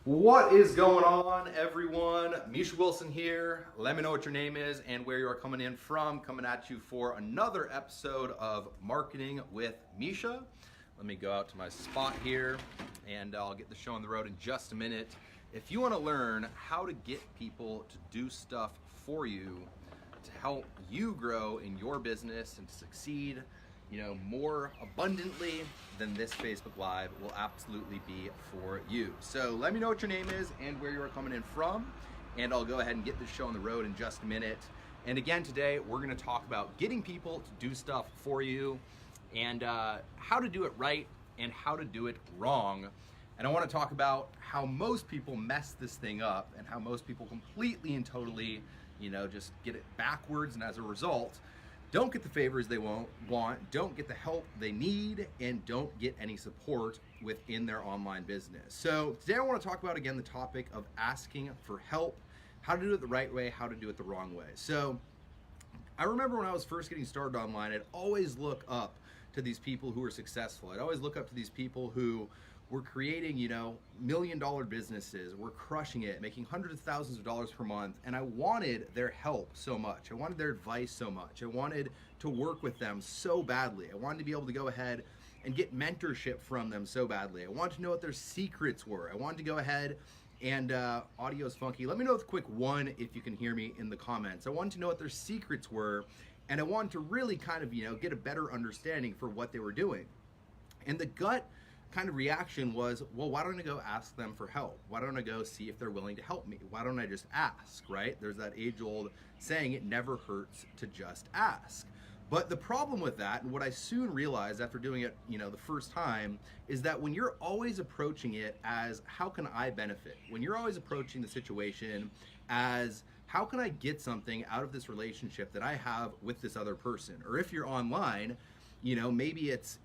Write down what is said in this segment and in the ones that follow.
What is going on, everyone? Misha Wilson here. Let me know what your name is and where you are coming in from. Coming at you for another episode of Marketing with Misha. Let me go out to my spot here and I'll get the show on the road in just a minute. If you want to learn how to get people to do stuff for you to help you grow in your business and to succeed, more abundantly, then this Facebook Live will absolutely be for you. So let me know what your name is and where you are coming in from, and I'll go ahead and get this show on the road in just a minute. And again, today we're gonna talk about getting people to do stuff for you and how to do it right and how to do it wrong. And I wanna talk about how most people mess this thing up and how most people completely and totally, just get it backwards, and as a result, don't get the favors they want, don't get the help they need, and don't get any support within their online business. So today I want to talk about, again, the topic of asking for help, how to do it the right way, how to do it the wrong way. So I remember when I was first getting started online, I'd always look up to these people who were successful. I'd always look up to these people who were creating, $1 million businesses, were crushing it, making hundreds of thousands of dollars per month, and I wanted their help so much. I wanted their advice so much. I wanted to work with them so badly. I wanted to be able to go ahead and get mentorship from them so badly. I wanted to know what their secrets were. I wanted to go ahead and audio's funky. Let me know with a quick one if you can hear me in the comments. I wanted to know what their secrets were, and I wanted to really kind of, get a better understanding for what they were doing. And the gut kind of reaction was, well, why don't I go ask them for help? Why don't I go see if they're willing to help me? Why don't I just ask, right? There's that age-old saying, it never hurts to just ask. But the problem with that, and what I soon realized after doing it, the first time, is that when you're always approaching it as, how can I benefit? When you're always approaching the situation as, how can I get something out of this relationship that I have with this other person? Or if you're online, maybe it's,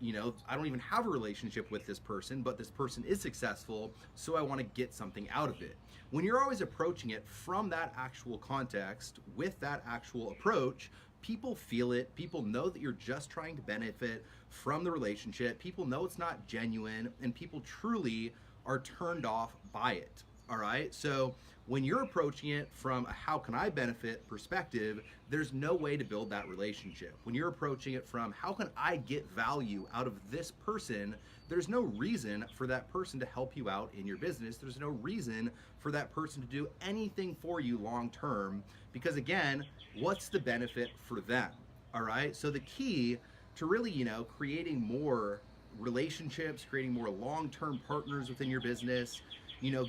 I don't even have a relationship with this person, but this person is successful, so I want to get something out of it. When you're always approaching it from that actual context, with that actual approach, people feel it. People know that you're just trying to benefit from the relationship. People know it's not genuine, and people truly are turned off by it. All right? So when you're approaching it from a how can I benefit perspective, there's no way to build that relationship. When you're approaching it from how can I get value out of this person, there's no reason for that person to help you out in your business. There's no reason for that person to do anything for you long term, because again, what's the benefit for them? All right? So the key to really, creating more relationships, creating more long-term partners within your business,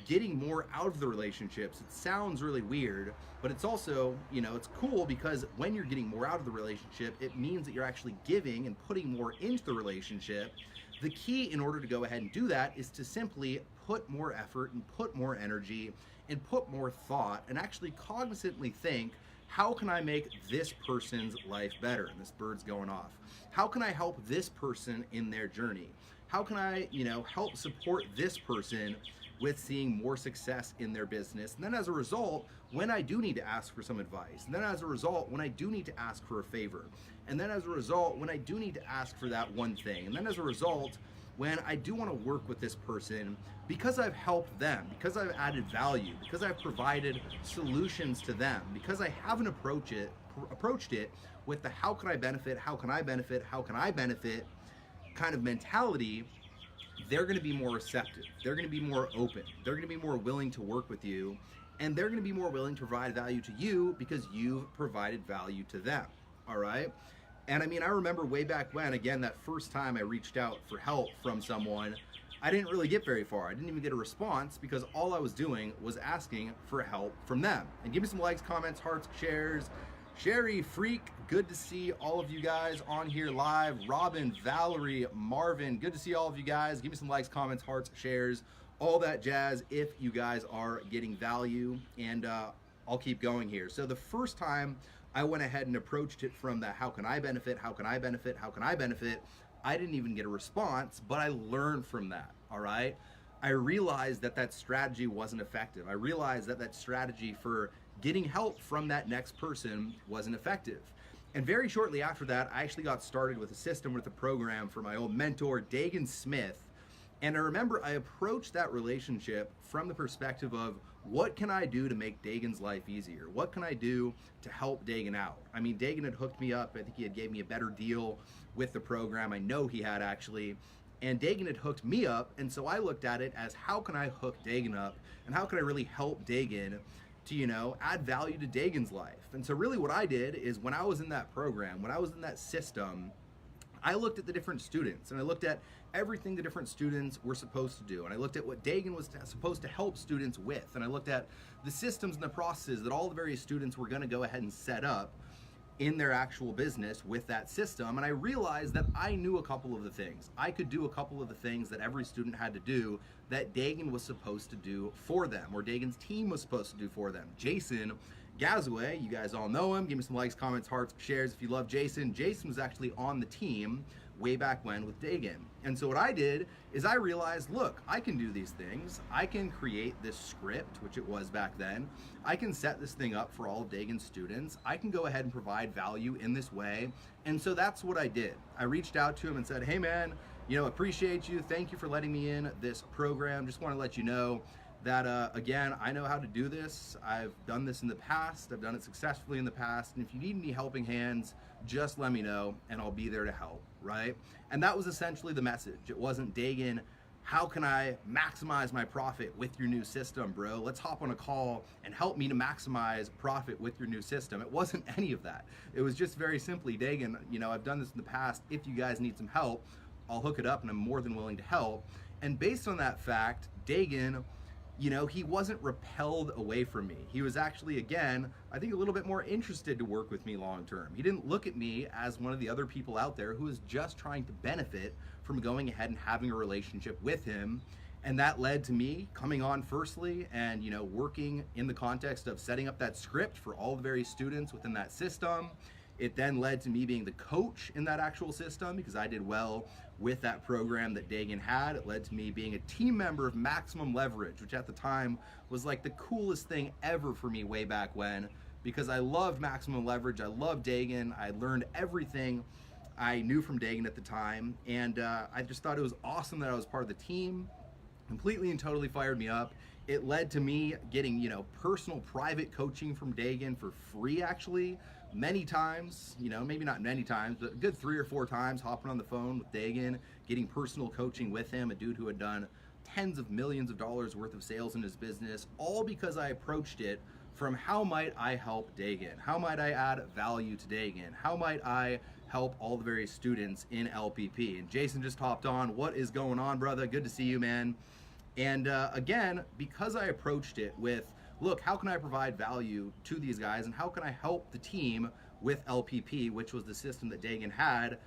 getting more out of the relationships. It sounds really weird, but it's also, it's cool because when you're getting more out of the relationship, it means that you're actually giving and putting more into the relationship. The key in order to go ahead and do that is to simply put more effort and put more energy and put more thought and actually cognizantly think, how can I make this person's life better? And this bird's going off. How can I help this person in their journey? How can I, help support this person with seeing more success in their business? And then as a result, when I do need to ask for some advice, and then as a result, when I do need to ask for a favor, and then as a result, when I do need to ask for that one thing, and then as a result, when I do want to work with this person, because I've helped them, because I've added value, because I've provided solutions to them, because I haven't approached it with the how can I benefit, how can I benefit, how can I benefit kind of mentality, they're going to be more receptive. They're going to be more open. They're going to be more willing to work with you, and they're going to be more willing to provide value to you because you've provided value to them. All right? And I remember way back when, again, that first time I reached out for help from someone, I didn't really get very far. I didn't even get a response because all I was doing was asking for help from them. And give me some likes, comments, hearts, shares. Sherry, Freak, good to see all of you guys on here live. Robin, Valerie, Marvin, good to see all of you guys. Give me some likes, comments, hearts, shares, all that jazz if you guys are getting value. And I'll keep going here. So the first time I went ahead and approached it from the how can I benefit, how can I benefit, how can I benefit, I didn't even get a response, but I learned from that, all right? I realized that that strategy wasn't effective. I realized that that strategy for getting help from that next person wasn't effective. And very shortly after that, I actually got started with a system, with a program for my old mentor, Dagan Smith, And I remember I approached that relationship from the perspective of what can I do to make Dagan's life easier? What can I do to help Dagan out? I mean, Dagan had hooked me up. I think he had gave me a better deal with the program. I know he had actually. And Dagan had hooked me up. And so I looked at it as how can I hook Dagan up and how can I really help Dagan to, add value to Dagan's life? And so really what I did is when I was in that program, when I was in that system, I looked at the different students and I looked at everything the different students were supposed to do. And I looked at what Dagan was supposed to help students with. And I looked at the systems and the processes that all the various students were going to go ahead and set up in their actual business with that system. And I realized that I knew a couple of the things. I could do a couple of the things that every student had to do that Dagan was supposed to do for them, or Dagan's team was supposed to do for them. Jason Gazaway, you guys all know him. Give me some likes, comments, hearts, shares if you love Jason. Jason was actually on the team way back when with Dagan. And so what I did is I realized, look, I can do these things. I can create this script, which it was back then. I can set this thing up for all of Dagan's students. I can go ahead and provide value in this way. And so that's what I did. I reached out to him and said, hey man, appreciate you. Thank you for letting me in this program. Just want to let you know that, again, I know how to do this. I've done this in the past. I've done it successfully in the past. And if you need any helping hands, just let me know and I'll be there to help, right? And that was essentially the message. It wasn't, Dagan, how can I maximize my profit with your new system, bro? Let's hop on a call and help me to maximize profit with your new system. It wasn't any of that. It was just very simply, Dagan, I've done this in the past. If you guys need some help, I'll hook it up and I'm more than willing to help. And based on that fact, Dagan, he wasn't repelled away from me. He was actually, again, I think a little bit more interested to work with me long term. He didn't look at me as one of the other people out there who was just trying to benefit from going ahead and having a relationship with him. And that led to me coming on firstly and, working in the context of setting up that script for all the various students within that system. It then led to me being the coach in that actual system because I did well with that program that Dagan had. It led to me being a team member of Maximum Leverage, which at the time was like the coolest thing ever for me way back when, because I loved Maximum Leverage. I loved Dagan. I learned everything I knew from Dagan at the time. And I just thought it was awesome that I was part of the team. Completely and totally fired me up. It led to me getting, personal private coaching from Dagan for free, actually. Many times, maybe not many times, but a good 3 or 4 times hopping on the phone with Dagan, getting personal coaching with him, a dude who had done tens of millions of dollars worth of sales in his business, all because I approached it from how might I help Dagan? How might I add value to Dagan? How might I help all the various students in LPP? And Jason just hopped on. What is going on, brother? Good to see you, man. And again, because I approached it with, look, how can I provide value to these guys and how can I help the team with LPP, which was the system that Dagan had,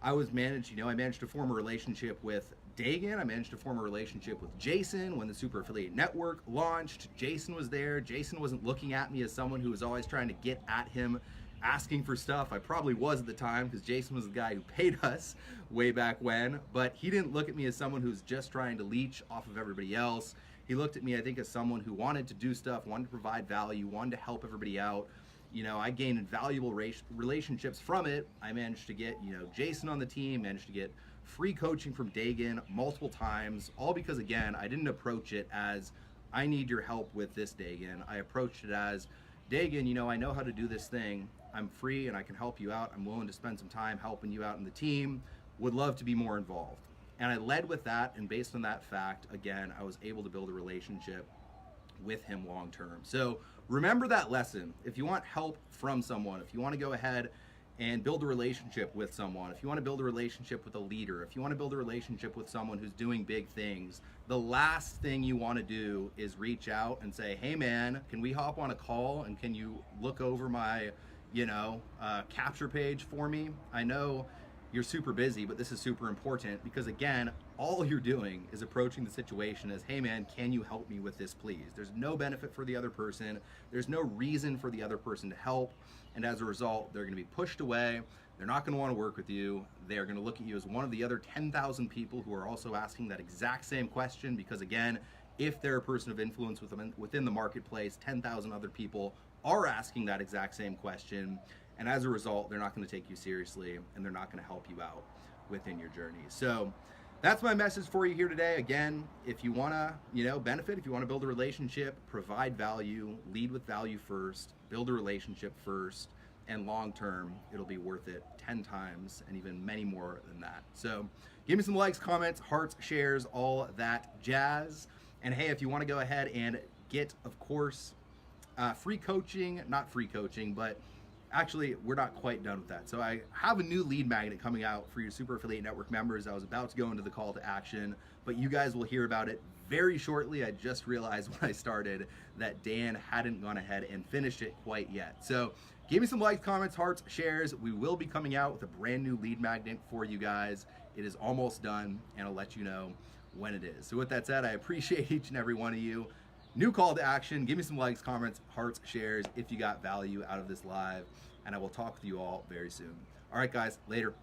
I managed to form a relationship with Dagan. I managed to form a relationship with Jason when the Super Affiliate Network launched. Jason was there. Jason wasn't looking at me as someone who was always trying to get at him, asking for stuff. I probably was at the time because Jason was the guy who paid us way back when, but he didn't look at me as someone who's just trying to leech off of everybody else. He looked at me, I think, as someone who wanted to do stuff, wanted to provide value, wanted to help everybody out. I gained invaluable relationships from it. I managed to get, Jason on the team, managed to get free coaching from Dagan multiple times, all because, again, I didn't approach it as, I need your help with this, Dagan. I approached it as, Dagan, I know how to do this thing. I'm free and I can help you out. I'm willing to spend some time helping you out in the team. Would love to be more involved. And I led with that, and based on that fact, again, I was able to build a relationship with him long term. So remember that lesson. If you want help from someone, if you want to go ahead and build a relationship with someone, if you want to build a relationship with a leader, if you want to build a relationship with someone who's doing big things, the last thing you want to do is reach out and say, hey man, can we hop on a call and can you look over my, capture page for me? I know you're super busy, but this is super important because, again, all you're doing is approaching the situation as, hey man, can you help me with this, please? There's no benefit for the other person. There's no reason for the other person to help. And as a result, they're going to be pushed away. They're not going to want to work with you. They're going to look at you as one of the other 10,000 people who are also asking that exact same question because, again, if they're a person of influence within the marketplace, 10,000 other people are asking that exact same question. And as a result, they're not going to take you seriously and they're not going to help you out within your journey. So that's my message for you here today. Again, if you want to, benefit, if you want to build a relationship, provide value, lead with value first, build a relationship first, and long term, it'll be worth it 10 times and even many more than that. So give me some likes, comments, hearts, shares, all that jazz. And hey, if you want to go ahead and get, of course, free coaching, not free coaching, but actually, we're not quite done with that. So I have a new lead magnet coming out for your Super Affiliate Network members. I was about to go into the call to action, but you guys will hear about it very shortly. I just realized when I started that Dan hadn't gone ahead and finished it quite yet. So give me some likes, comments, hearts, shares. We will be coming out with a brand new lead magnet for you guys. It is almost done, and I'll let you know when it is. So with that said, I appreciate each and every one of you. New call to action. Give me some likes, comments, hearts, shares if you got value out of this live, and I will talk with you all very soon. All right, guys, later.